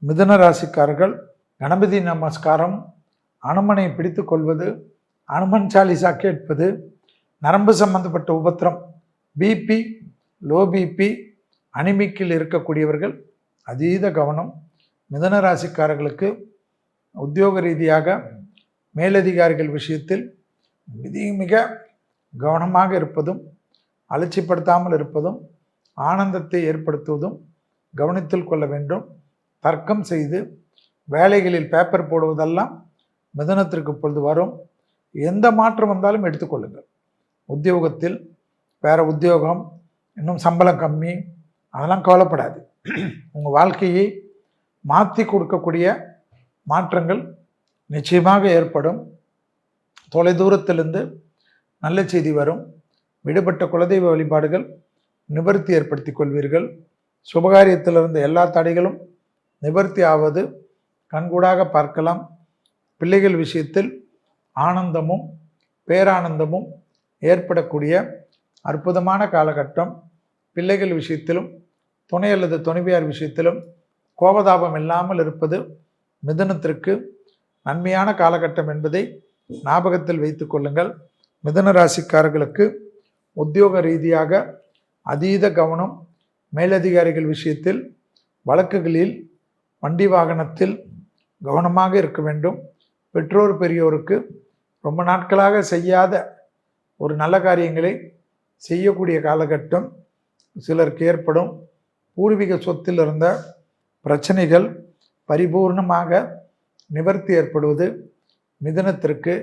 மிதுன ராசிக்காரர்கள் கணபதி நமஸ்காரம், அனுமனை பிடித்து கொள்வது, அனுமன் சாலிசா கேட்பது, நரம்பு சம்பந்தப்பட்ட உபத்திரம், பிபி, லோ பிபி, அனிமிக்கில் இருக்கக்கூடியவர்கள் அதீத கவனம். மிதுன ராசிக்காரர்களுக்கு உத்தியோக ரீதியாக மேலதிகாரிகள் விஷயத்தில் மிக கவனமாக இருப்பதும், அலட்சிப்படுத்தாமல் இருப்பதும், ஆனந்தத்தை ஏற்படுத்துவதும் கவனத்தில் கொள்ள வேண்டும். தர்க்கம் செய்து வேலைகளில் பேப்பர் போடுவதெல்லாம் மிதுனத்திற்கு பொழுது வரும். எந்த மாற்றம் வந்தாலும் எடுத்துக்கொள்ளுங்கள். உத்தியோகத்தில் வேறு உத்தியோகம், இன்னும் சம்பளம் கம்மி, அதெல்லாம் கவலைப்படாது. உங்கள் வாழ்க்கையை மாற்றி கொடுக்கக்கூடிய மாற்றங்கள் நிச்சயமாக ஏற்படும். தொலைதூரத்திலிருந்து நல்ல செய்தி வரும். விடுபட்ட குலதெய்வ வழிபாடுகள் நிவர்த்தி ஏற்படுத்தி கொள்வீர்கள். சுபகாரியத்திலிருந்த எல்லா தடைகளும் நிவர்த்தி ஆவது கண்கூடாக பார்க்கலாம். பிள்ளைகள் விஷயத்தில் ஆனந்தமும் பேரானந்தமும் ஏற்படக்கூடிய அற்புதமான காலகட்டம். பிள்ளைகள் விஷயத்திலும் துணை அல்லது துணைவியார் விஷயத்திலும் கோபதாபம் இல்லாமல் இருப்பது மிதுனத்திற்கு நன்மையான காலகட்டம் என்பதை ஞாபகத்தில் வைத்து கொள்ளுங்கள். மிதுன ராசிக்காரர்களுக்கு உத்தியோக ரீதியாக அதீத கவனம். மேலதிகாரிகள் விஷயத்தில், வழக்குகளில், வண்டி வாகனத்தில் கவனமாக இருக்க வேண்டும். பெற்றோர் பெரியோருக்கு ரொம்ப நாட்களாக செய்யாத ஒரு நல்ல காரியங்களை செய்யக்கூடிய காலகட்டம் சிலருக்கு ஏற்படும். பூர்வீக சொத்தில் இருந்த பிரச்சனைகள் பரிபூர்ணமாக நிவர்த்தி ஏற்படுவது மிதுனத்திற்கு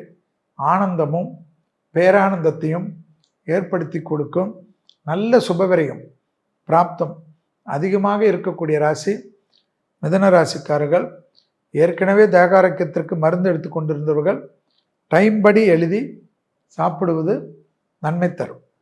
ஆனந்தமும் பேரானந்தத்தையும் ஏற்படுத்தி கொடுக்கும். நல்ல சுபவிரயம் பிராப்தம் அதிகமாக இருக்கக்கூடிய ராசி மிதுன ராசிக்காரர்கள். ஏற்கனவே தேகாரோக்கியத்திற்கு மருந்து எடுத்து கொண்டிருந்தவர்கள் டைம் படி எழுதி சாப்பிடுவது நன்மை தரும்.